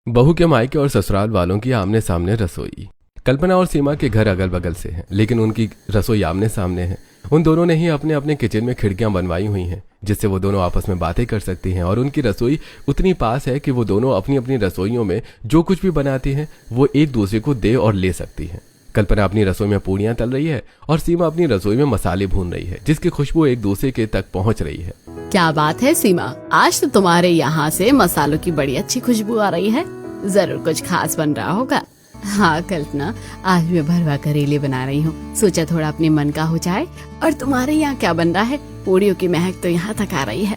बहू के मायके और ससुराल वालों की आमने सामने रसोई। कल्पना और सीमा के घर अगल बगल से हैं, लेकिन उनकी रसोई आमने सामने है। उन दोनों ने ही अपने अपने किचन में खिड़कियां बनवाई हुई हैं, जिससे वो दोनों आपस में बातें कर सकती हैं। और उनकी रसोई उतनी पास है कि वो दोनों अपनी अपनी रसोइयों में जो कुछ भी बनाती हैं वो एक दूसरे को दे और ले सकती हैं। कल्पना अपनी रसोई में पूड़ियां तल रही है और सीमा अपनी रसोई में मसाले भून रही है, जिसकी खुशबू एक दूसरे के तक पहुंच रही है। क्या बात है सीमा, आज तो तुम्हारे यहाँ से मसालों की बड़ी अच्छी खुशबू आ रही है। जरूर कुछ खास बन रहा होगा। हाँ कल्पना, आज मैं भरवा करेले बना रही हूँ। सोचा थोड़ा अपने मन का हो जाए। और तुम्हारे यहाँ क्या बन रहा है? पूड़ियों की महक तो यहाँ तक आ रही है।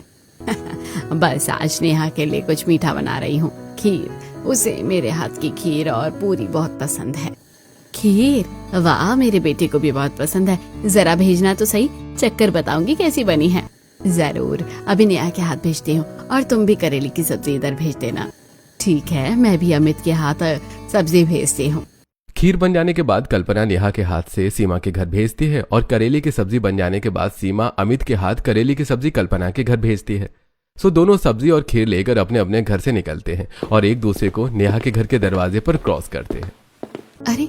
बस आज नेहा के लिए कुछ मीठा बना रही हूँ, खीर। उसे मेरे हाथ की खीर और पूरी बहुत पसंद है। खीर? वाह, मेरे बेटे को भी बहुत पसंद है। जरा भेजना तो सही, चक्कर बताऊंगी कैसी बनी है। जरूर, अभी नेहा के हाथ भेजती हूँ। और तुम भी करेले की सब्जी इधर भेज देना। ठीक है, मैं भी अमित के हाथ सब्जी भेजती हूँ। खीर बन जाने के बाद कल्पना नेहा के हाथ से सीमा के घर भेजती है और करेले की सब्जी बन जाने के बाद सीमा अमित के हाथ करेले की सब्जी कल्पना के घर भेजती है। सो दोनों सब्जी और खीर लेकर अपने अपने घर से निकलते हैं और एक दूसरे को नेहा के घर के दरवाजे पर क्रॉस करते हैं। अरे,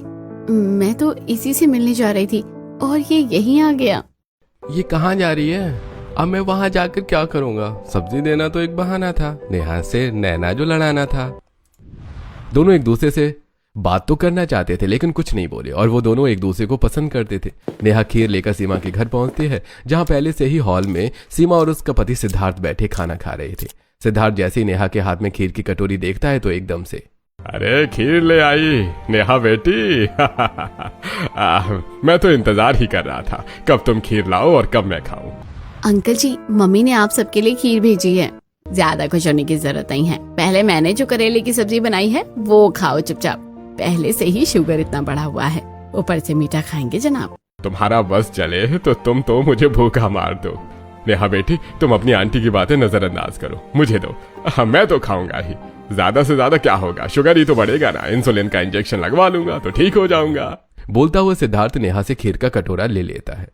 मैं तो इसी से मिलने जा रही थी और ये यहीं आ गया। ये कहाँ जा रही है? अब मैं वहां जाकर क्या करूंगा? सब्जी देना तो एक बहाना था, नेहा से नैना जो लड़ाना था। दोनों एक दूसरे से बात तो करना चाहते थे, लेकिन कुछ नहीं बोले और वो दोनों एक दूसरे को पसंद करते थे। नेहा खीर लेकर सीमा के घर पहुंचती है, जहां पहले से ही हॉल में सीमा और उसका पति सिद्धार्थ बैठे खाना खा रहे थे। सिद्धार्थ जैसे ही नेहा के हाथ में खीर की कटोरी देखता है तो एकदम से, अरे खीर ले आई नेहा बेटी। मैं तो इंतजार ही कर रहा था, कब तुम खीर लाओ और कब मैं खाऊं। अंकल जी, मम्मी ने आप सबके लिए खीर भेजी है। ज्यादा खुश होने की जरूरत नहीं है। पहले मैंने जो करेले की सब्जी बनाई है वो खाओ चुपचाप। पहले से ही शुगर इतना बढ़ा हुआ है, ऊपर से मीठा खाएंगे जनाब। तुम्हारा बस चले तो तुम तो मुझे भूखा मार दो। नेहा बेटी, तुम अपनी आंटी की बातें नजरअंदाज करो, मुझे दो। मैं तो खाऊंगा ही। ज्यादा से ज्यादा क्या होगा, शुगर ही तो बढ़ेगा ना। इंसुलिन का इंजेक्शन लगवा लूंगा तो ठीक हो जाऊंगा। बोलता हुआ सिद्धार्थ नेहा से खीर का कटोरा ले लेता है।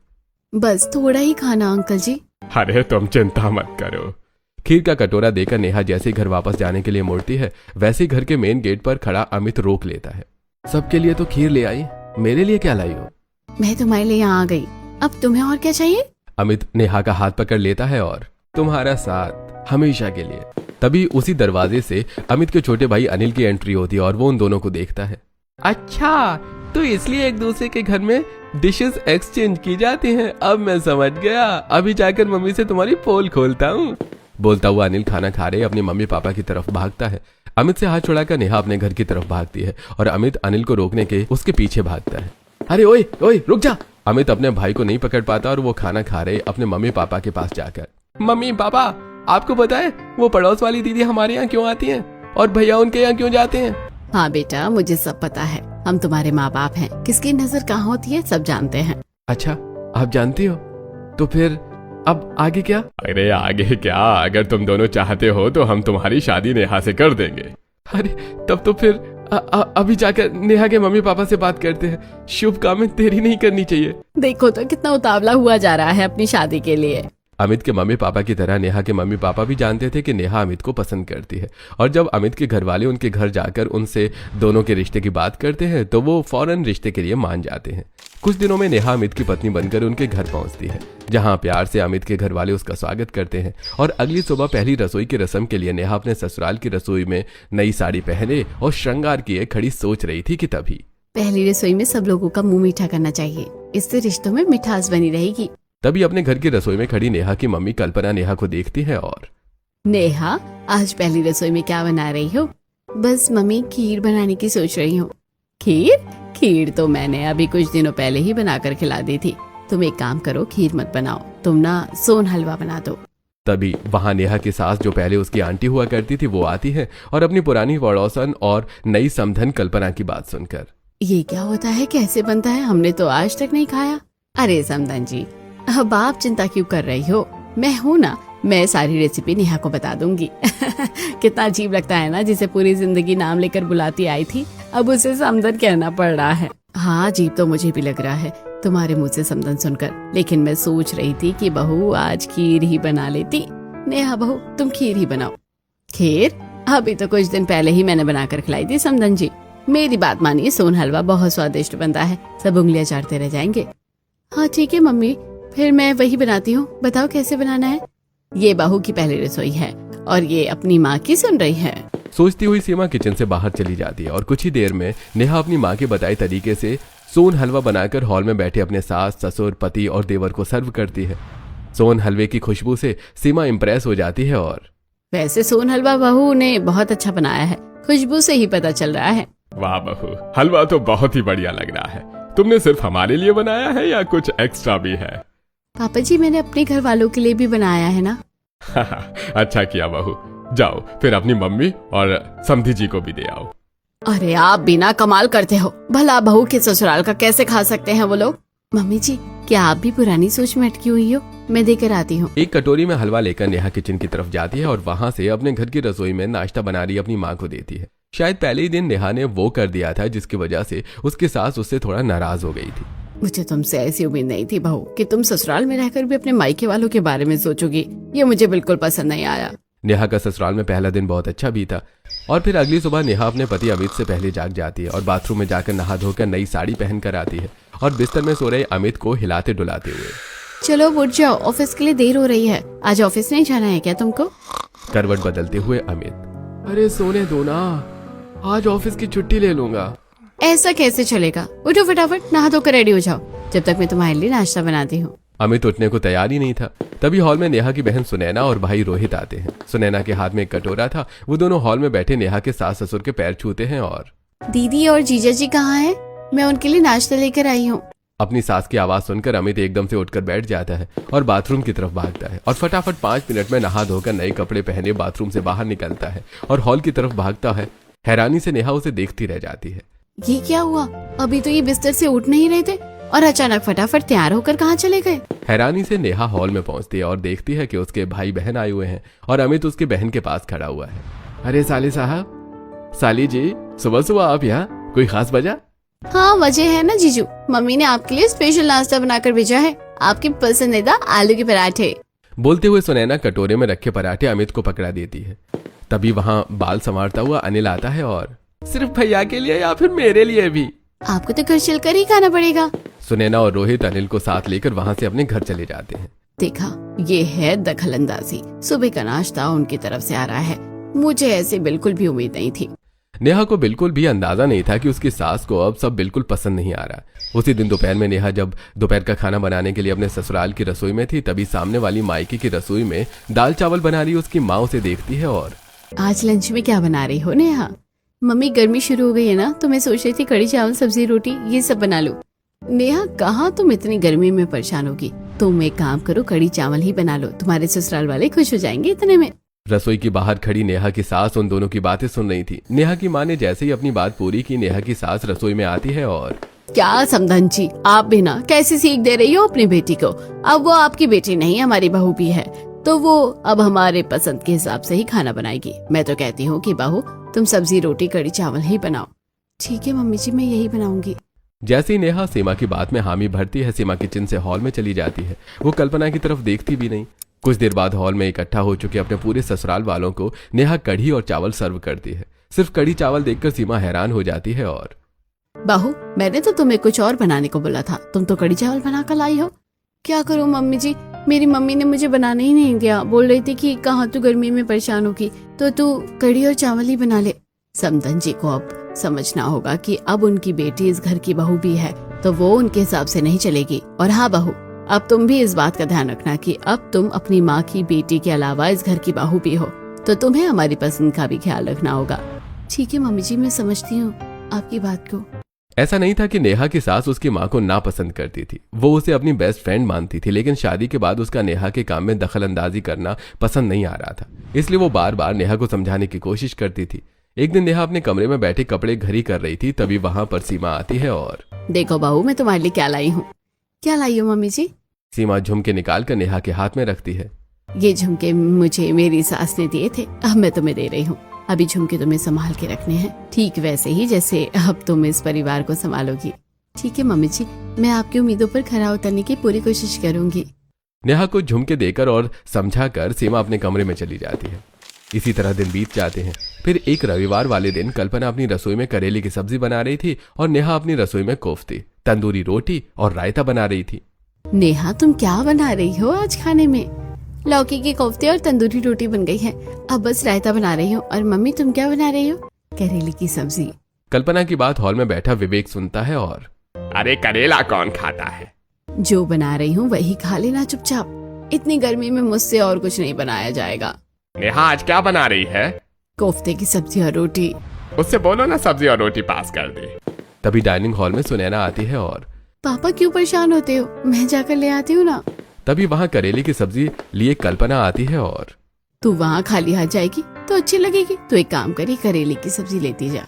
बस थोड़ा ही खाना अंकल जी। अरे तुम चिंता मत करो। खीर का कटोरा देकर नेहा जैसे ही घर वापस जाने के लिए मुड़ती है, वैसे ही घर के मेन गेट पर खड़ा अमित रोक लेता है। सबके लिए तो खीर ले आई, मेरे लिए क्या लाई हो? मैं तुम्हारे लिए यहाँ आ गई, अब तुम्हें और क्या चाहिए? अमित नेहा का हाथ पकड़ लेता है और, तुम्हारा साथ हमेशा के लिए। तभी उसी दरवाजे से अमित के छोटे भाई अनिल की एंट्री होती है और वो उन दोनों को देखता है। अच्छा, तो इसलिए एक दूसरे के घर में डिशेस एक्सचेंज की जाती हैं। अब मैं समझ गया, अभी जाकर मम्मी से तुम्हारी पोल खोलता हूँ। बोलता हुआ अनिल खाना खा रहे अपने मम्मी पापा की तरफ भागता है। अमित से हाथ छुड़ाकर नेहा अपने घर की तरफ भागती है और अमित अनिल को रोकने के उसके पीछे भागता है। अरे ओए ओए रुक जा! अमित अपने भाई को नहीं पकड़ पाता और वो खाना खा रहे अपने मम्मी पापा के पास जाकर, मम्मी पापा, आपको पता है वो पड़ोस वाली दीदी हमारे यहाँ क्यों आती है और भैया उनके यहाँ क्यों जाते हैं? हाँ बेटा, मुझे सब पता है। हम तुम्हारे माँ बाप हैं, किसकी नजर कहाँ होती है सब जानते हैं। अच्छा, आप जानती हो? तो फिर अब आगे क्या? अरे आगे क्या, अगर तुम दोनों चाहते हो तो हम तुम्हारी शादी नेहा से कर देंगे। अरे तब तो फिर अभी जाकर नेहा के मम्मी पापा से बात करते हैं। शुभ काम में देरी नहीं करनी चाहिए। देखो तो कितना उतावला हुआ जा रहा है अपनी शादी के लिए। अमित के मम्मी पापा की तरह नेहा के मम्मी पापा भी जानते थे कि नेहा अमित को पसंद करती है, और जब अमित के घर वाले उनके घर जाकर उनसे दोनों के रिश्ते की बात करते हैं तो वो फौरन रिश्ते के लिए मान जाते हैं। कुछ दिनों में नेहा अमित की पत्नी बनकर उनके घर पहुंचती है, जहां प्यार से अमित के घर वाले उसका स्वागत करते हैं। और अगली सुबह पहली रसोई की रस्म के लिए नेहा अपने ससुराल की रसोई में नई साड़ी पहने और श्रृंगार किए खड़ी सोच रही थी कि तभी पहली रसोई में सब लोगों का मुंह मीठा करना चाहिए, इससे रिश्तों में मिठास बनी रहेगी। तभी अपने घर की रसोई में खड़ी नेहा की मम्मी कल्पना नेहा को देखती है और, नेहा, आज पहली रसोई में क्या बना रही हो? बस मम्मी, खीर बनाने की सोच रही हूँ। खीर? खीर तो मैंने अभी कुछ दिनों पहले ही बनाकर खिला दी थी। तुम एक काम करो, खीर मत बनाओ, तुम ना सोन हलवा बना दो। तभी वहां नेहा की सास, जो पहले उसकी आंटी हुआ करती थी, वो आती है और अपनी पुरानी पड़ोसन और नई समधन कल्पना की बात सुनकर, ये क्या होता है, कैसे बनता है? हमने तो आज तक नहीं खाया। अरे समधन जी, अब आप चिंता क्यों कर रही हो? मैं हूँ ना, मैं सारी रेसिपी नेहा को बता दूंगी। कितना अजीब लगता है ना, जिसे पूरी जिंदगी नाम लेकर बुलाती आई थी, अब उसे समधन कहना पड़ रहा है। हाँ, अजीब तो मुझे भी लग रहा है तुम्हारे मुंह से समधन सुनकर, लेकिन मैं सोच रही थी कि बहू आज खीर ही बना लेती। नेहा बहू, तुम खीर ही बनाओ। खीर? अभी तो कुछ दिन पहले ही मैंने बनाकर खिलाई थी समधन जी। मेरी बात मानिए, सोन हलवा बहुत स्वादिष्ट बनता है, सब उंगलियां चाटते रह जाएंगे। हाँ ठीक है मम्मी, फिर मैं वही बनाती हूँ, बताओ कैसे बनाना है। ये बहू की पहली रसोई है और ये अपनी माँ की सुन रही है। सोचती हुई सीमा किचन से बाहर चली जाती है और कुछ ही देर में नेहा अपनी माँ के बताए तरीके से सोन हलवा बनाकर हॉल में बैठे अपने सास, ससुर, पति और देवर को सर्व करती है। सोन हलवे की खुशबू से सीमा इम्प्रेस हो जाती है और वैसे सोन हलवा बहू ने बहुत अच्छा बनाया है, खुशबू से ही पता चल रहा है। वाह बहू, हलवा तो बहुत ही बढ़िया लग रहा है। तुमने सिर्फ हमारे लिए बनाया है या कुछ एक्स्ट्रा भी है? पापा जी मैंने अपने घर वालों के लिए भी बनाया है ना। अच्छा किया बहू, जाओ फिर अपनी मम्मी और समधी जी को भी दे आओ। अरे आप बिना कमाल करते हो, भला बहू के ससुराल का कैसे खा सकते हैं वो लोग। मम्मी जी क्या आप भी पुरानी सोच में अटकी हुई हो? मैं देकर आती हूँ। एक कटोरी में हलवा लेकर नेहा किचन की तरफ जाती है और वहां से अपने घर की रसोई में नाश्ता बना रही अपनी माँ को देती है। शायद पहले ही दिन नेहा ने वो कर दिया था जिसकी वजह से उसकी सास उससे थोड़ा नाराज हो गई थी। मुझे तुमसे ऐसी उम्मीद नहीं थी बहू कि तुम ससुराल में रहकर भी अपने मायके वालों के बारे में सोचोगी। ये मुझे बिल्कुल पसंद नहीं आया। नेहा का ससुराल में पहला दिन बहुत अच्छा भी था और फिर अगली सुबह नेहा अपने पति अमित से पहले जाग जाती है और बाथरूम में जाकर नहा धोकर नई साड़ी पहन कर आती है और बिस्तर में सो रहे अमित को हिलाते डुलाते हुए, चलो उठ जाओ, ऑफिस के लिए देर हो रही है। आज ऑफिस नहीं जाना है क्या तुमको? करवट बदलते हुए अमित, अरे सोने दो ना, आज ऑफिस की छुट्टी ले लूंगा। ऐसा कैसे चलेगा? उठो फटाफट, नहा धोकर रेडी हो जाओ, जब तक मैं तुम्हारे लिए नाश्ता बनाती हूँ। अमित उठने को तैयार ही नहीं था। तभी हॉल में नेहा की बहन सुनैना और भाई रोहित आते हैं। सुनैना के हाथ में एक कटोरा था। वो दोनों हॉल में बैठे नेहा के सास ससुर के पैर छूते हैं और दीदी और जीजा जी कहाँ हैं? मैं उनके लिए नाश्ता लेकर आई हूँ। अपनी सास की आवाज सुनकर अमित एकदम से उठकर बैठ जाता है और बाथरूम की तरफ भागता है और फटाफट 5 मिनट में नहा धोकर नए कपड़े पहने बाथरूम से बाहर निकलता है और हॉल की तरफ भागता है। हैरानी से नेहा उसे देखती रह जाती है। ये क्या हुआ? अभी तो ये बिस्तर से उठ नहीं रहे थे और अचानक फटाफट तैयार होकर कहाँ चले गए? हैरानी से नेहा हॉल में पहुंचती है और देखती है कि उसके भाई बहन आए हुए हैं और अमित उसकी बहन के पास खड़ा हुआ है। अरे साली साहब, साली जी, सुबह सुबह आप यहाँ, कोई खास वजह? हाँ वजह है ना जीजू, मम्मी ने आपके लिए स्पेशल नाश्ता बनाकर भेजा है, आपके पसंदीदा आलू के पराठे। बोलते हुए सुनैना कटोरे में रखे पराठे अमित को पकड़ा देती है। तभी वहाँ बाल संवारता हुआ अनिल आता है और सिर्फ भैया के लिए या फिर मेरे लिए भी? आपको तो घर चलकर ही खाना पड़ेगा। सुनैना और रोहित अनिल को साथ लेकर वहाँ से अपने घर चले जाते हैं। देखा, ये है दखलंदाजी। सुबह का नाश्ता उनकी तरफ से आ रहा है, मुझे ऐसे बिल्कुल भी उम्मीद नहीं थी। नेहा को बिल्कुल भी अंदाजा नहीं था कि उसकी सास को अब सब बिल्कुल पसंद नहीं आ रहा। उसी दिन दोपहर में नेहा जब दोपहर का खाना बनाने के लिए अपने ससुराल की रसोई में थी, तभी सामने वाली मायके की रसोई में दाल चावल बना रही उसकी माँ उसे देखती है और आज लंच में क्या बना रही हो नेहा? मम्मी गर्मी शुरू हो गई है ना, तो मैं सोच रही थी कड़ी चावल सब्जी रोटी ये सब बना लूं। नेहा कहाँ तुम इतनी गर्मी में परेशान होगी, तुम एक काम करो कड़ी चावल ही बना लो, तुम्हारे ससुराल वाले खुश हो जाएंगे इतने में। रसोई की बाहर खड़ी नेहा की सास उन दोनों की बातें सुन रही थी। नेहा की माँ ने जैसे ही अपनी बात पूरी की, नेहा की सास रसोई में आती है और क्या समधन जी, आप भी ना कैसी सीख दे रही हो अपनी बेटी को? अब वो आपकी बेटी नहीं हमारी बहू भी है, तो वो अब हमारे पसंद के हिसाब से ही खाना बनाएगी। मैं तो कहती हूँ कि बहू तुम सब्जी रोटी कड़ी चावल ही बनाओ। ठीक है मम्मी जी, मैं यही बनाऊंगी। जैसे ही नेहा सीमा की बात में हामी भरती है, सीमा किचन से हॉल में चली जाती है। वो कल्पना की तरफ देखती भी नहीं। कुछ देर बाद हॉल में इकट्ठा हो चुके अपने पूरे ससुराल वालों को नेहा कढ़ी और चावल सर्व करती है। सिर्फ कढ़ी चावल देखकर सीमा हैरान हो जाती है और बहू मैंने तो तुम्हें कुछ और बनाने को बोला था, तुम तो कढ़ी चावल बना कर लाई हो। क्या करूं मम्मी जी, मेरी मम्मी ने मुझे बनाने ही नहीं दिया, बोल रही थी कि कहाँ तू गर्मी में परेशान होगी तो तू कढ़ी और चावल ही बना ले। समधन जी को अब समझना होगा कि अब उनकी बेटी इस घर की बहू भी है, तो वो उनके हिसाब से नहीं चलेगी। और हाँ बहू, अब तुम भी इस बात का ध्यान रखना कि अब तुम अपनी माँ की बेटी के अलावा इस घर की बहू भी हो, तो तुम्हें हमारी पसंद का भी ख्याल रखना होगा। ठीक है मम्मी जी, मैं समझती हूँ आपकी बात को। ऐसा नहीं था कि नेहा की सास उसकी माँ को नापसंद करती थी, वो उसे अपनी बेस्ट फ्रेंड मानती थी, लेकिन शादी के बाद उसका नेहा के काम में दखल अंदाजी करना पसंद नहीं आ रहा था। इसलिए वो बार बार नेहा को समझाने की कोशिश करती थी। एक दिन नेहा अपने कमरे में बैठे कपड़े घड़ी कर रही थी, तभी वहाँ पर सीमा आती है और देखो बहू, मैं तुम्हारे लिए क्या लाई हूँ। क्या लाई हो मम्मी जी? सीमा झुमके निकाल कर नेहा के हाथ में रखती है। ये झुमके मुझे मेरी सास ने दिए थे, अब मैं तुम्हें दे रही हूँ। अभी झुमके तुम्हें संभाल के रखने हैं, ठीक वैसे ही जैसे अब तुम इस परिवार को संभालोगी। ठीक है मम्मी जी, मैं आपकी उम्मीदों पर खरा उतरने की पूरी कोशिश करूंगी। नेहा को झुमके देकर और समझाकर सीमा अपने कमरे में चली जाती है। इसी तरह दिन बीत जाते हैं। फिर एक रविवार वाले दिन कल्पना अपनी रसोई में करेले की सब्जी बना रही थी और नेहा अपनी रसोई में कोफ्ते, तंदूरी रोटी और रायता बना रही थी। नेहा तुम क्या बना रही हो आज खाने में? लौकी के कोफ्ते और तंदूरी रोटी बन गई है, अब बस रायता बना रही हूँ। और मम्मी तुम क्या बना रही हो? करेले की सब्जी। कल्पना की बात हॉल में बैठा विवेक सुनता है और अरे करेला कौन खाता है? जो बना रही हूँ वही खा लेना चुपचाप। इतनी गर्मी में मुझसे और कुछ नहीं बनाया जाएगा। नेहा आज क्या बना रही है? कोफ्ते की सब्जी और रोटी। उससे बोलो ना सब्जी और रोटी पास कर दे। तभी डाइनिंग हॉल में सुनैना आती है और पापा क्यों परेशान होते हो? मैं जाकर ले आती हूँ ना। तभी वहाँ करेले की सब्जी लिए कल्पना आती है और तू वहाँ खाली हाथ जाएगी तो अच्छी लगेगी, तो एक काम करी करेले की सब्जी लेती जा।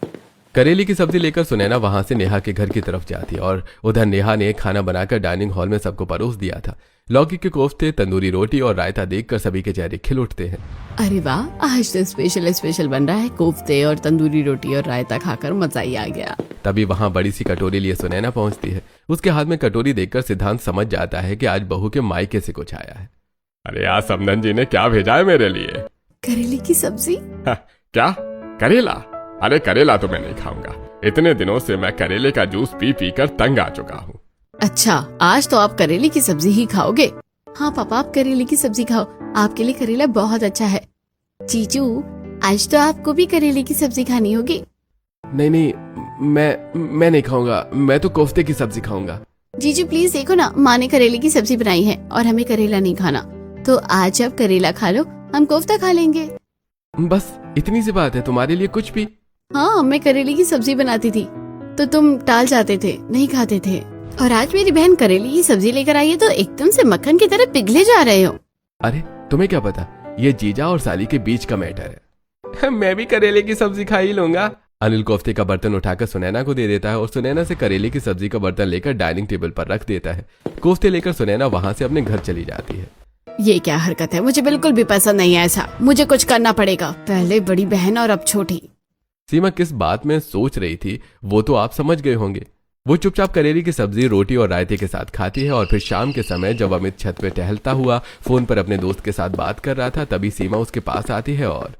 करेले की सब्जी लेकर सुनैना वहां से नेहा के घर की तरफ जाती है और उधर नेहा ने खाना बनाकर डाइनिंग हॉल में सबको परोस दिया था। लौकी के कोफ्ते, तंदूरी रोटी और रायता देखकर सभी के चेहरे खिल उठते हैं। अरे वाह, आज तो स्पेशल बन रहा है। कोफ्ते और तंदूरी रोटी और रायता खाकर मजा ही आ गया। तभी वहां बड़ी सी कटोरी लिए सुनैना पहुंचती है। उसके हाथ में कटोरी देखकर सिद्धांत समझ जाता है कि आज बहू के मायके से कुछ आया है। अरे आज समधन जी ने क्या भेजा है मेरे लिए? करेले की सब्जी। क्या करेला? अरे करेला तो मैं नहीं खाऊंगा। इतने दिनों से मैं करेले का जूस पी पी कर तंग आ चुका हूँ। अच्छा, आज तो आप करेले की सब्जी ही खाओगे? हाँ पापा, आप करेले की सब्जी खाओ, आपके लिए करेला बहुत अच्छा है। जीजू, आज तो आपको भी करेले की सब्जी खानी होगी। नहीं, मैं नहीं खाऊंगा, मैं तो कोफ्ते की सब्जी खाऊंगा। जीजू प्लीज देखो ना, माँ ने करेले की सब्जी बनाई है और हमें करेला नहीं खाना, तो आज आप करेला खा लो, हम कोफ्ता खा लेंगे। बस इतनी सी बात है, तुम्हारे लिए कुछ भी? हाँ, मैं करेले की सब्जी बनाती थी तो तुम टाल जाते थे, नहीं खाते थे। और आज मेरी बहन करेले की सब्जी लेकर आई है तो एकदम से मक्खन की तरह पिघले जा रहे हो। अरे तुम्हें क्या पता, ये जीजा और साली के बीच का मैटर है। मैं भी करेले की सब्जी खा ही लूंगा। अनिल कोफ्ते का बर्तन उठाकर सुनैना को दे देता है और सुनैना से करेले की सब्जी का बर्तन लेकर डाइनिंग टेबल पर रख देता है। कोफ्ते लेकर सुनैना वहाँ से अपने घर चली जाती है। ये क्या हरकत है? मुझे बिल्कुल भी पसंद नहीं है ऐसा। मुझे कुछ करना पड़ेगा, पहले बड़ी बहन और अब छोटी। सीमा किस बात में सोच रही थी वो तो आप समझ गए होंगे। वो चुपचाप करेले की सब्जी, रोटी और रायते के साथ खाती है और फिर शाम के समय जब अमित छत पे टहलता हुआ फोन पर अपने दोस्त के साथ बात कर रहा था, तभी सीमा उसके पास आती है और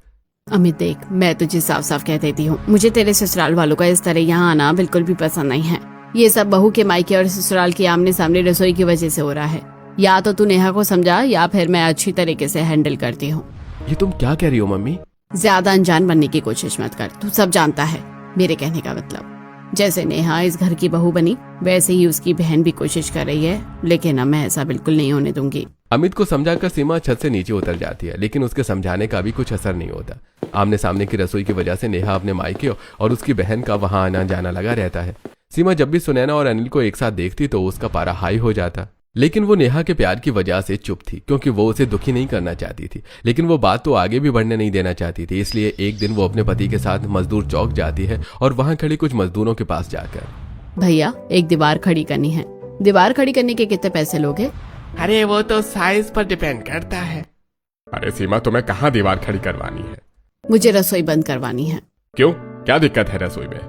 अमित देख, मैं तुझे साफ साफ कह देती हूँ, मुझे तेरे ससुराल वालों का इस तरह यहाँ आना बिल्कुल भी पसंद नहीं है। ये सब बहू के मायके और ससुराल की आमने सामने रसोई की वजह से हो रहा है। या तो तू नेहा को समझा या फिर मैं अच्छी तरीके से हैंडल करती हूँ। ये तुम क्या कह रही हो मम्मी? ज्यादा अनजान बनने की कोशिश मत कर, तू सब जानता है मेरे कहने का मतलब। जैसे नेहा इस घर की बहू बनी वैसे ही उसकी बहन भी कोशिश कर रही है, लेकिन अब मैं ऐसा बिल्कुल नहीं होने दूंगी। अमित को समझाकर सीमा छत से नीचे उतर जाती है, लेकिन उसके समझाने का भी कुछ असर नहीं होता। आमने सामने की रसोई की वजह से नेहा अपने मायके और उसकी बहन का वहां आना जाना लगा रहता है। सीमा जब भी सुनैना और अनिल को एक साथ देखती तो उसका पारा हाई हो जाता, लेकिन वो नेहा के प्यार की वजह से चुप थी, क्योंकि वो उसे दुखी नहीं करना चाहती थी, लेकिन वो बात तो आगे भी बढ़ने नहीं देना चाहती थी। इसलिए एक दिन वो अपने पति के साथ मजदूर चौक जाती है और वहां खड़े कुछ मजदूरों के पास जाकर, भैया एक दीवार खड़ी करनी है, दीवार खड़ी करने के कितने पैसे लोगे? अरे वो तो साइज पर डिपेंड करता है। अरे सीमा, तुम्हें कहाँ दीवार खड़ी करवानी है? मुझे रसोई बंद करवानी है। क्यों, क्या दिक्कत है रसोई में?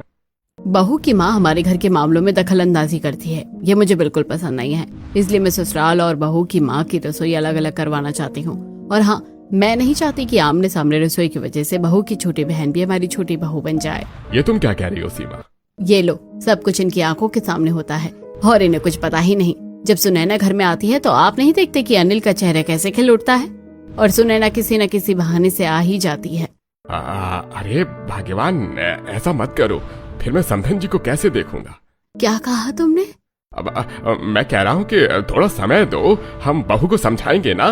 बहू की माँ हमारे घर के मामलों में दखल अंदाजी करती है, ये मुझे बिल्कुल पसंद नहीं है। इसलिए मैं ससुराल और बहू की माँ की रसोई अलग अलग करवाना चाहती हूँ। और हाँ, मैं नहीं चाहती कि आमने सामने रसोई की वजह से बहू की छोटी बहन भी हमारी छोटी बहू बन जाए। ये तुम क्या कह रही हो सीमा? ये लो, सब कुछ इनकी आंखों के सामने होता है और इन्हें कुछ पता ही नहीं। जब सुनैना घर में आती है तो आप नहीं देखते कि अनिल का चेहरा कैसे खिल उठता है, और सुनैना किसी न किसी बहाने से आ ही जाती है। अरे भाग्यवान, ऐसा मत करो, फिर मैं समधन जी को कैसे देखूंगा? क्या कहा तुमने? अब मैं कह रहा हूँ कि थोड़ा समय दो, हम बहू को समझाएंगे ना,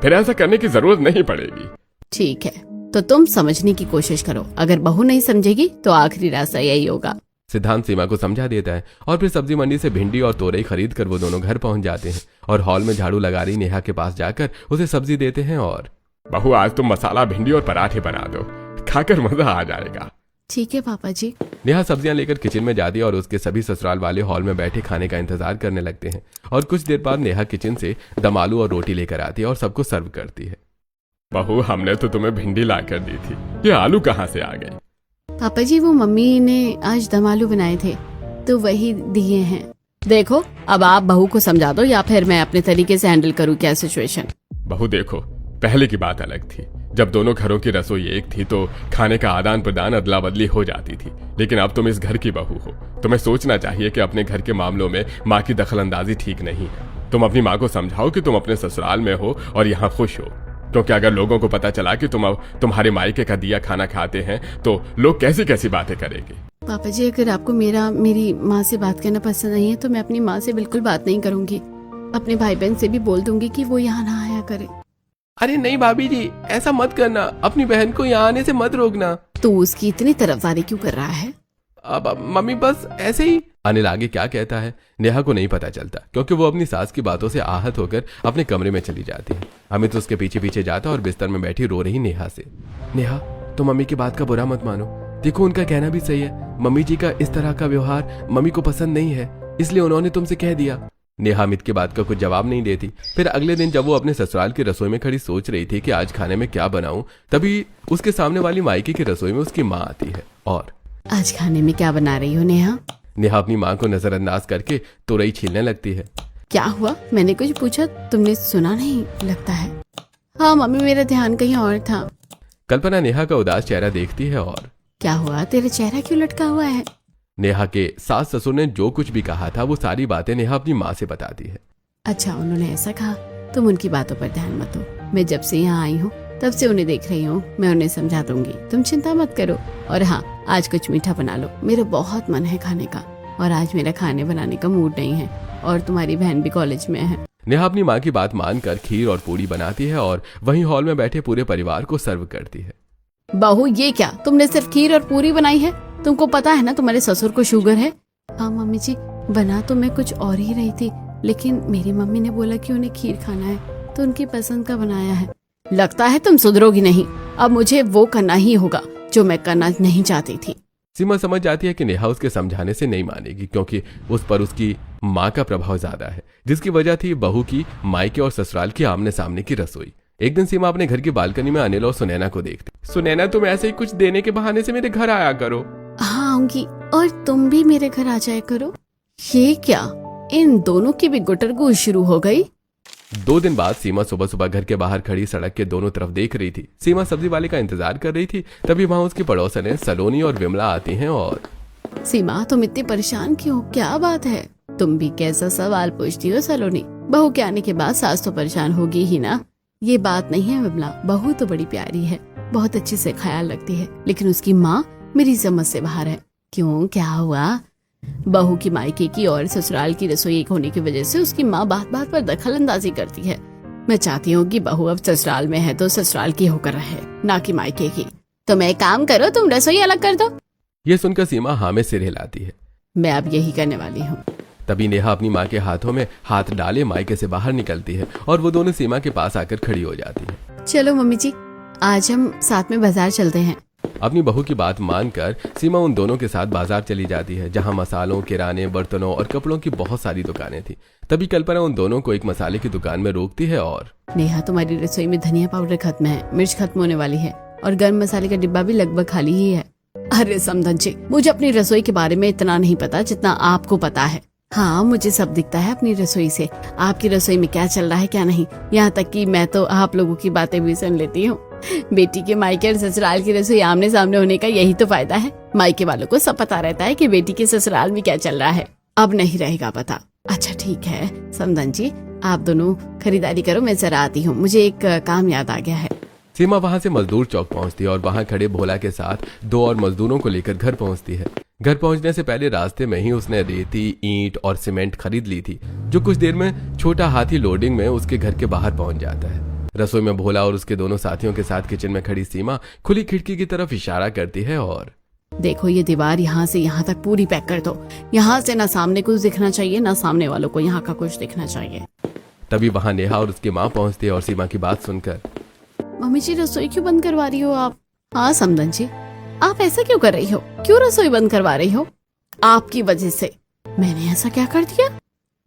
फिर ऐसा करने की जरूरत नहीं पड़ेगी। ठीक है, तो तुम समझने की कोशिश करो, अगर बहू नहीं समझेगी तो आखिरी रास्ता यही होगा। सिद्धांत सीमा को समझा देता है और फिर सब्जी मंडी से भिंडी और तोरई खरीद कर वो दोनों घर पहुंच जाते हैं और हॉल में झाड़ू लगा रही नेहा के पास जाकर उसे सब्जी देते हैं और बहू, आज तुम मसाला भिंडी और पराठे बना दो, खाकर मजा आ जाएगा। ठीक है पापा जी। नेहा सब्जियां लेकर किचन में जाती है और उसके सभी ससुराल वाले हॉल में बैठे खाने का इंतजार करने लगते हैं। और कुछ देर बाद नेहा किचन से दम आलू और रोटी लेकर आती है और सबको सर्व करती है। बहू, हमने तो तुम्हें भिंडी ला कर दी थी, ये आलू कहाँ से आ गए? पापा जी, वो मम्मी ने आज दम आलू बनाए थे तो वही दिए हैं। देखो, अब आप बहू को समझा दो या फिर मैं अपने तरीके से हैंडल करूँ क्या सिचुएशन। बहू देखो, पहले की बात अलग थी, जब दोनों घरों की रसोई एक थी तो खाने का आदान प्रदान अदला बदली हो जाती थी, लेकिन अब तुम इस घर की बहू हो। तुम्हें सोचना चाहिए कि अपने घर के मामलों में माँ की दखलंदाजी ठीक नहीं है। तुम अपनी माँ को समझाओ कि तुम अपने ससुराल में हो और यहाँ खुश हो, क्योंकि अगर लोगों को पता चला कि तुम अब तुम्हारे मायके का दिया खाना खाते हैं तो लोग कैसी कैसी बातें करेंगे। पापा जी, अगर आपको मेरी माँ से बात करना पसंद नहीं है तो मैं अपनी माँ से बिल्कुल बात नहीं करूंगी। अपने भाई बहन से भी बोल दूंगी कि वो यहाँ ना आया करे। अरे नहीं भाभी जी, ऐसा मत करना, अपनी बहन को यहाँ आने से मत रोकना। तो उसकी इतनी तरफदारी क्यों कर रहा है? अब मम्मी बस ऐसे ही। अनिल आगे क्या कहता है नेहा को नहीं पता चलता, क्योंकि वो अपनी सास की बातों से आहत होकर अपने कमरे में चली जाती है। अमित उसके पीछे पीछे जाता और बिस्तर में बैठी रो रही नेहा से, नेहा तुम मम्मी की बात का बुरा मत मानो, देखो उनका कहना भी सही है, मम्मी जी का इस तरह का व्यवहार मम्मी को पसंद नहीं है, इसलिए उन्होंने तुमसे कह दिया। नेहा अमित की बात का कुछ जवाब नहीं देती। फिर अगले दिन जब वो अपने ससुराल की रसोई में खड़ी सोच रही थी कि आज खाने में क्या बनाऊं, तभी उसके सामने वाली मायके की रसोई में उसकी माँ आती है और आज खाने में क्या बना रही हो नेहा? नेहा अपनी माँ को नजरअंदाज करके तुरई छीलने लगती है। क्या हुआ? मैंने कुछ पूछा, तुमने सुना नहीं लगता है। हाँ मम्मी, मेरा ध्यान कहीं और था। कल्पना नेहा का उदास चेहरा देखती है और क्या हुआ, तेरा चेहरा क्यों लटका हुआ है? नेहा के सास ससुर ने जो कुछ भी कहा था वो सारी बातें नेहा अपनी माँ से बताती है। अच्छा, उन्होंने ऐसा कहा? तुम उनकी बातों पर ध्यान मत दो, मैं जब से यहाँ आई हूँ तब से उन्हें देख रही हूँ, मैं उन्हें समझा दूंगी, तुम चिंता मत करो। और हाँ, आज कुछ मीठा बना लो, मेरा बहुत मन है खाने का, और आज मेरा खाने बनाने का मूड नहीं है, और तुम्हारी बहन भी कॉलेज में है। नेहा अपनी माँ की बात मानकर खीर और पूरी बनाती है और वहीं हॉल में बैठे पूरे परिवार को सर्व करती है। बहू, ये क्या, तुमने सिर्फ खीर और पूरी बनाई है? तुमको पता है ना तुम्हारे ससुर को शुगर है। हाँ मम्मी जी, बना तो मैं कुछ और ही रही थी, लेकिन मेरी मम्मी ने बोला कि उन्हें खीर खाना है तो उनकी पसंद का बनाया है। लगता है तुम सुधरोगी नहीं, अब मुझे वो करना ही होगा जो मैं करना नहीं चाहती थी। सीमा समझ जाती है कि नेहा उसके समझाने से नहीं मानेगी, क्योंकि उस पर उसकी माँ का प्रभाव ज्यादा है, जिसकी वजह थी बहू की मायके और ससुराल की आमने सामने की रसोई। एक दिन सीमा अपने घर की बालकनी में अनिल और सुनैना को देखती। सुनैना, तुम ऐसे ही कुछ देने के बहाने से मेरे घर आया करो। हाँ आऊंगी, और तुम भी मेरे घर आ जाया करो। ये क्या, इन दोनों की भी गुटरगू शुरू हो गई। 2 दिन बाद सीमा सुबह सुबह घर के बाहर खड़ी सड़क के दोनों तरफ देख रही थी। सीमा सब्जी वाले का इंतजार कर रही थी, तभी वहाँ उसकी पड़ोसन सलोनी और विमला आती हैं और सीमा, तुम इतनी परेशान क्यों, क्या बात है? तुम भी कैसा सवाल पूछती हो सलोनी, बहू के आने के बाद सास तो परेशान होगी ही ना। ये बात नहीं है विमला, बहू तो बड़ी प्यारी है, बहुत अच्छे से ख्याल रखती है, लेकिन उसकी माँ मेरी समझ से बाहर है। क्यों, क्या हुआ? बहू की मायके की और ससुराल की रसोई एक होने की वजह से उसकी माँ बात बात पर दखल अंदाजी करती है। मैं चाहती हूँ कि बहू अब ससुराल में है तो ससुराल की होकर रहे, ना कि मायके की। तो मैं काम करो, तुम रसोई अलग कर दो। ये सुनकर सीमा हाँ में सिर हिलाती है। मैं अब यही करने वाली हूँ। तभी नेहा अपनी माँ के हाथों में हाथ डाले मायके से बाहर निकलती है और वो दोनों सीमा के पास आकर खड़ी हो जाती है। चलो मम्मी जी, आज हम साथ में बाजार चलते हैं। अपनी बहू की बात मानकर सीमा उन दोनों के साथ बाजार चली जाती है, जहां मसालों, किराने, बर्तनों और कपड़ों की बहुत सारी दुकानें थी। तभी कल्पना उन दोनों को एक मसाले की दुकान में रोकती है और नेहा, तुम्हारी रसोई में धनिया पाउडर खत्म है, मिर्च खत्म होने वाली है, और गर्म मसाले का डिब्बा भी लगभग खाली ही है। अरे समधन जी, मुझे अपनी रसोई के बारे में इतना नहीं पता जितना आपको पता है। हाँ, मुझे सब दिखता है अपनी रसोई से, आपकी रसोई में क्या चल रहा है क्या नहीं, यहाँ तक कि मैं तो आप लोगों की बातें भी सुन लेती हूँ। बेटी के मायके और ससुराल की रसोई आमने सामने होने का यही तो फायदा है। मायके वालों को सब पता रहता है कि बेटी के ससुराल में क्या चल रहा है, अब नहीं रहेगा पता। अच्छा ठीक है समधन जी, आप दोनों खरीदारी करो, मैं जरा आती हूँ, मुझे एक काम याद आ गया है। सीमा वहाँ से मजदूर चौक पहुँचती है और वहाँ खड़े भोला के साथ 2 और मजदूरों को लेकर घर पहुँचती है। घर पहुँचने से पहले रास्ते में ही उसने रेती, ईंट और सीमेंट खरीद ली थी, जो कुछ देर में छोटा हाथी लोडिंग में उसके घर के बाहर पहुँच जाता है। रसोई में भोला और उसके दोनों साथियों के साथ किचन में खड़ी सीमा खुली खिड़की की तरफ इशारा करती है और देखो, ये दीवार यहाँ से यहाँ तक पूरी पैक कर दो, यहाँ से ना सामने कुछ दिखना चाहिए ना सामने वालों को यहाँ का कुछ दिखना चाहिए। तभी वहाँ नेहा और उसकी माँ पहुँचती है और सीमा की बात सुनकर, मम्मी जी रसोई क्यों बंद करवा रही हो आप? हाँ समधन जी, आप ऐसा क्यों कर रही हो, क्यों रसोई बंद करवा रही हो? आपकी वजह से। मैंने ऐसा क्या कर दिया?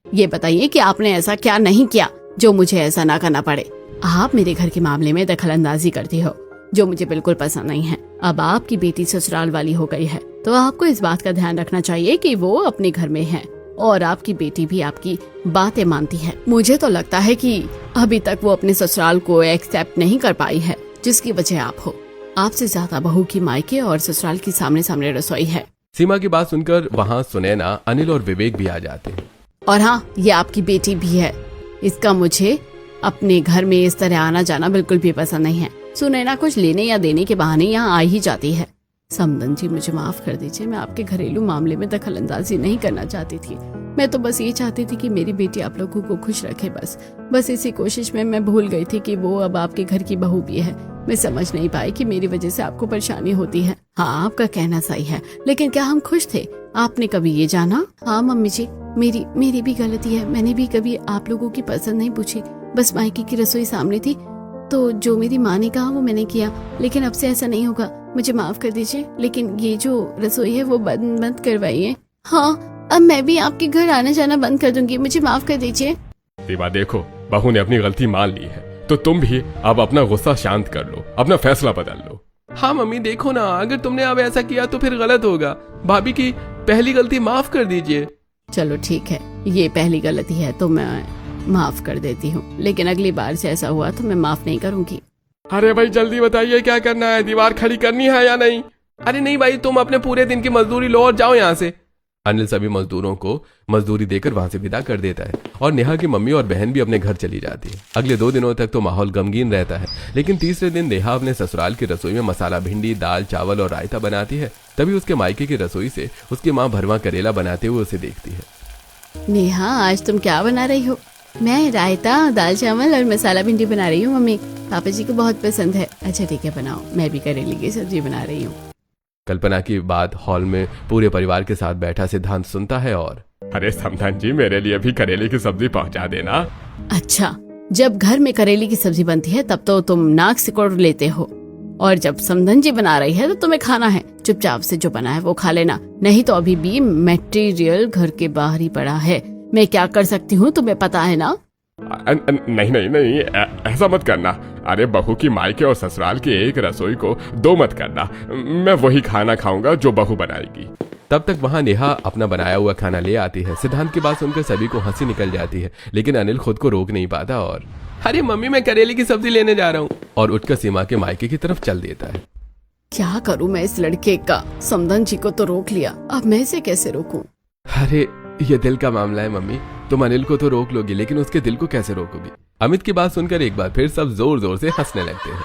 ये बताइए कि आपने ऐसा क्या नहीं किया जो मुझे ऐसा ना करना पड़े। आप मेरे घर के मामले में दखल अंदाजी करती हो, जो मुझे बिल्कुल पसंद नहीं है। अब आपकी बेटी ससुराल वाली हो गई है तो आपको इस बात का ध्यान रखना चाहिए कि वो अपने घर में है और आपकी बेटी भी आपकी बातें मानती है। मुझे तो लगता है कि अभी तक वो अपने ससुराल को एक्सेप्ट नहीं कर पाई है, जिसकी वजह आप हो। आपसे ज्यादा बहू की मायके और ससुराल की सामने सामने रसोई है। सीमा की बात सुनकर वहाँ सुनैना, अनिल और विवेक भी आ जाते हैं। और हाँ, ये आपकी बेटी भी है। इसका मुझे अपने घर में इस तरह आना जाना बिल्कुल भी पसंद नहीं है। सुनैना कुछ लेने या देने के बहाने यहाँ आ ही जाती है। समदन जी, मुझे माफ कर दीजिए, मैं आपके घरेलू मामले में दखल अंदाजी नहीं करना चाहती थी। मैं तो बस ये चाहती थी कि मेरी बेटी आप लोगों को खुश रखे। बस इसी कोशिश में मैं भूल गई थी कि वो अब आपके घर की बहू भी है। मैं समझ नहीं पाई कि मेरी वजह से आपको परेशानी होती है। हाँ, आपका कहना सही है, लेकिन क्या हम खुश थे? आपने कभी ये जाना? हाँ मम्मी जी, मेरी भी गलती है। मैंने भी कभी आप लोगों की पसंद नहीं पूछी। बस मायके की रसोई सामने थी तो जो मेरी माँ ने कहा वो मैंने किया। लेकिन अब से ऐसा नहीं होगा, मुझे माफ कर दीजिए। लेकिन ये जो रसोई है वो बंद करवाइए। हाँ, अब मैं भी आपके घर आना जाना बंद कर दूंगी, मुझे माफ कर दीजिए। दीवा देखो, बहू ने अपनी गलती मान ली है तो तुम भी अब अपना गुस्सा शांत कर लो, अपना फैसला बदल लो। हाँ मम्मी, देखो ना, अगर तुमने अब ऐसा किया तो फिर गलत होगा। भाभी की पहली गलती माफ कर दीजिए। चलो ठीक है, ये पहली गलती है तो मैं माफ कर देती हूँ, लेकिन अगली बार से ऐसा हुआ तो मैं माफ नहीं करूंगी। अरे भाई जल्दी बताइए क्या करना है, दीवार खड़ी करनी है या नहीं? अरे नहीं भाई, तुम अपने पूरे दिन की मजदूरी लो और जाओ यहाँ से। अनिल सभी मजदूरों को मजदूरी देकर वहां से विदा कर देता है और नेहा की मम्मी और बहन भी अपने घर चली जाती है। अगले 2 दिनों तक तो माहौल गमगीन रहता है, लेकिन तीसरे दिन नेहा अपने ससुराल की रसोई में मसाला भिंडी, दाल, चावल और रायता बनाती है। तभी उसके मायके की रसोई से उसकी माँ भरवा करेला बनाते हुए उसे देखती है। नेहा, आज तुम क्या बना रही हो? मैं रायता, दाल चावल और मसाला भिंडी बना रही हूँ मम्मी। पापा जी को बहुत पसंद है। अच्छा ठीक है, बनाओ। मैं भी करेले की सब्जी बना रही हूँ। कल्पना की बात हॉल में पूरे परिवार के साथ बैठा सिद्धांत सुनता है और अरे समधन जी, मेरे लिए भी करेले की सब्जी पहुंचा देना। अच्छा, जब घर में करेले की सब्जी बनती है तब तो तुम नाक सिकोड़ लेते हो, और जब समधन जी बना रही है तो तुम्हें खाना है। चुपचाप से जो बना है वो खा लेना, नहीं तो अभी भी मटेरियल घर के बाहर ही पड़ा है। मैं क्या कर सकती हूँ तुम्हें पता है ना? नहीं नहीं नहीं, ऐसा मत करना। अरे बहू की मायके और ससुराल की एक रसोई को 2 मत करना। मैं वही खाना खाऊंगा जो बहू बनाएगी। तब तक वहां नेहा अपना बनाया हुआ खाना ले आती है। सिद्धांत की बात सुनकर सभी को हंसी निकल जाती है, लेकिन अनिल खुद को रोक नहीं पाता और अरे मम्मी, मैं करेले की सब्जी लेने जा रहा हूँ, और उठकर सीमा के मायके की तरफ चल देता है। क्या करूँ मैं इस लड़के का? समधन जी को तो रोक लिया, अब मैं इसे कैसे रोकूं? अरे ये दिल का मामला है मम्मी, तुम अनिल को तो रोक लोगी, लेकिन उसके दिल को कैसे रोकोगी? अमित की बात सुनकर एक बार फिर सब जोर जोर से हंसने लगते हैं।